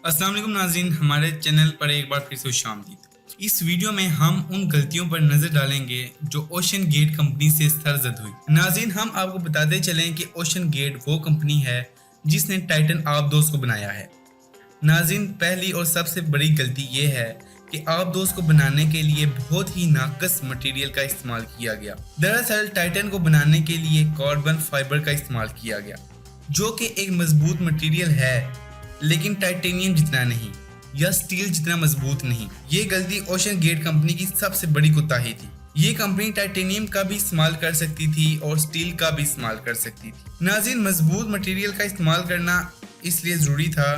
अस्सलाम वालेकुम नाज़रीन, हमारे चैनल पर एक बार फिर से खुशामदीद। इस वीडियो में हम उन गलतियों पर नजर डालेंगे जो ओशन गेट कंपनी से सरजद हुई। नाज़रीन, हम आपको बताते चलें कि ओशन गेट वो कंपनी है जिसने टाइटन आबदोस को बनाया है। नाज़रीन, पहली और सबसे बड़ी गलती ये है कि आबदोस को बनाने के लिए बहुत ही नाकस मटेरियल का इस्तेमाल किया गया। दरअसल टाइटन को बनाने के लिए कार्बन फाइबर का इस्तेमाल किया गया, जो कि एक मजबूत मटेरियल है लेकिन टाइटेनियम जितना नहीं या स्टील जितना मजबूत नहीं। ये गलती ओशन गेट कंपनी की सबसे बड़ी कोताही थी। ये कंपनी टाइटेनियम का भी इस्तेमाल कर सकती थी और स्टील का भी इस्तेमाल कर सकती थी। नाज़रीन, मजबूत मटेरियल का इस्तेमाल करना इसलिए ज़रूरी था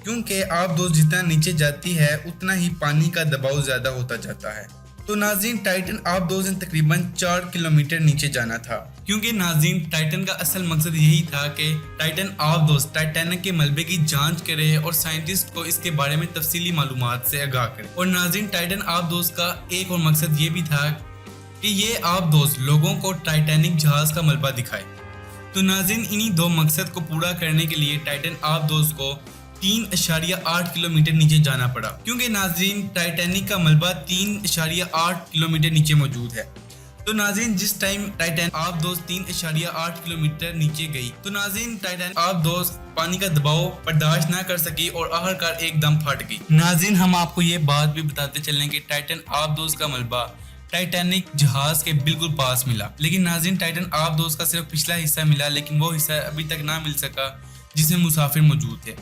क्योंकि आबदोस जितना नीचे जाती है उतना ही पानी का दबाव ज़्यादा होता जाता है। तो नाज़रीन, टाइटन आबदोस ने तकरीबन 4 किलोमीटर नीचे जाना था, क्योंकि नाज़रीन टाइटन का असल मकसद यही था कि टाइटन आबदोस टाइटैनिक के मलबे की जांच करे और साइंटिस्ट को इसके बारे में तफसीली मालूमात से आगाह करे। और नाज़रीन, टाइटन आबदोस का एक और मकसद ये भी था कि ये आबदोस लोगों को टाइटैनिक जहाज का मलबा दिखाए। तो नाज़रीन, इन्हीं दो मकसद को पूरा करने के लिए टाइटन आबदोस को 3.8 किलोमीटर नीचे जाना पड़ा, क्योंकि नाज़रीन टाइटैनिक का मलबा 3.8 किलोमीटर नीचे मौजूद है। तो नाज़रीन, जिस टाइम टाइटन आबदोस 3.8 किलोमीटर नीचे गई तो नाज़रीन टाइटन आबदोस पानी का दबाव बर्दाश्त ना कर सकी और आखिरकार एकदम फट गई। नाज़रीन, हम आपको ये बात भी बताते चलें कि टाइटन आबदोस का मलबा टाइटैनिक जहाज के बिल्कुल पास मिला, लेकिन नाज़रीन टाइटन आबदोस का सिर्फ पिछला हिस्सा मिला, लेकिन वो हिस्सा अभी तक ना मिल सका जिसमें मुसाफिर मौजूद थे।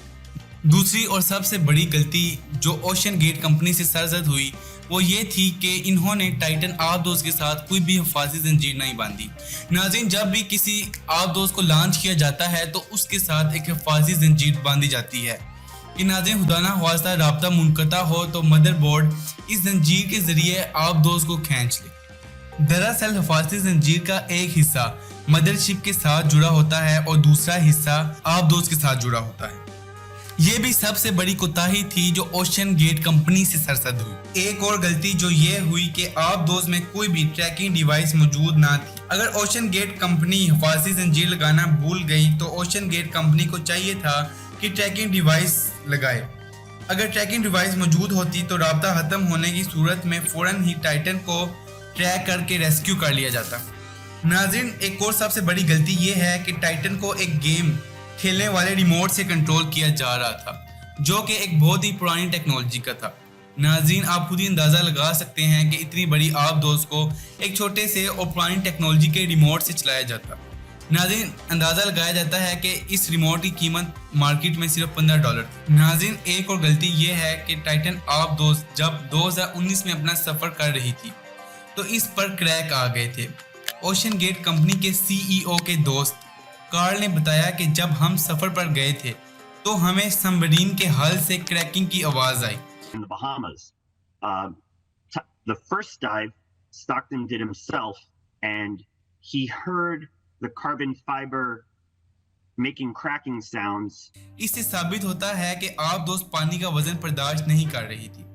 दूसरी और सबसे बड़ी गलती जो ओशन गेट कंपनी से सरजद हुई वो ये थी कि इन्होंने टाइटन आबदोस के साथ कोई भी हिफाज़ती जंजीर नहीं बांधी। नाज़रीन, जब भी किसी आबदोस को लॉन्च किया जाता है तो उसके साथ एक हिफाज़ती जंजीर बांधी जाती है कि नाज़रीन खुदा ना ख्वास्ता राब्ता मुनक़ता हो तो मदरबोर्ड इस जंजीर के ज़रिए आबदोस को खींच ले। दरअसल हिफाज़ती जंजीर का एक हिस्सा मदरशिप के साथ जुड़ा होता है और दूसरा हिस्सा आबदोस के साथ जुड़ा होता है। ये भी सबसे बड़ी कोताही थी जो ओशन गेट कंपनी से सरजद हुई। एक और गलती जो ये हुई कि आबदोस में कोई भी ट्रैकिंग डिवाइस मौजूद ना थी। अगर ओशन गेट कंपनी हिफाज़ती जंजीर लगाना भूल गई तो ओशन गेट कंपनी को चाहिए था कि ट्रैकिंग डिवाइस लगाए। अगर ट्रैकिंग डिवाइस मौजूद होती तो राब्ता खत्म होने की सूरत में फौरन ही टाइटन को ट्रैक करके रेस्क्यू कर लिया जाता। नाज़रीन, एक और सबसे बड़ी गलती ये है कि टाइटन को एक गेम खेलने वाले रिमोट से कंट्रोल किया जा रहा था, जो कि एक बहुत ही पुरानी टेक्नोलॉजी का था। नाज़रीन, आप खुद ही अंदाज़ा लगा सकते हैं कि इतनी बड़ी आबदोस को एक छोटे से और पुरानी टेक्नोलॉजी के रिमोट से चलाया जाता। नाज़रीन, अंदाज़ा लगाया जाता है कि इस रिमोट की कीमत मार्केट में सिर्फ $15 थी। नाज़रीन, एक और गलती ये है कि टाइटन आबदोस जब 2019 में अपना सफ़र कर रही थी तो इस पर क्रैक आ गए थे। ओशन गेट कंपनी के CEO के दोस्त कार्ल ने बताया कि जब हम सफर पर गए थे तो हमें सबमरीन के हल से क्रैकिंग की आवाज आई। In the Bahamas, the first dive Stockton did himself, and he heard the carbon fiber making cracking sounds. इससे साबित होता है कि आबदोस पानी का वजन बर्दाश्त नहीं कर रही थी।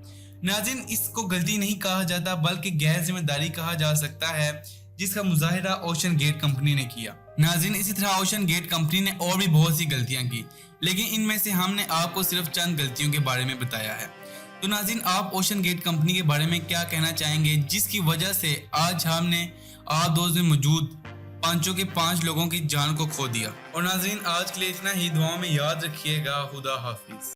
नाज़रीन, इसको गलती नहीं कहा जाता बल्कि गैर जिम्मेदारी कहा जा सकता है जिसका मुजाहिरा ओशन गेट कंपनी ने किया। नाज़रीन, इसी तरह ओशन गेट कंपनी ने और भी बहुत सी गलतियां की, लेकिन इनमें से हमने आपको सिर्फ चंद गलतियों के बारे में बताया है। तो नाज़रीन, आप ओशन गेट कंपनी के बारे में क्या कहना चाहेंगे जिसकी वजह से आज हमने आबदोस में मौजूद 5 के 5 लोगों की जान को खो दिया। और नाज़रीन, आज के लिए इतना ही। दुआओं में याद रखिएगा। खुदा हाफिज।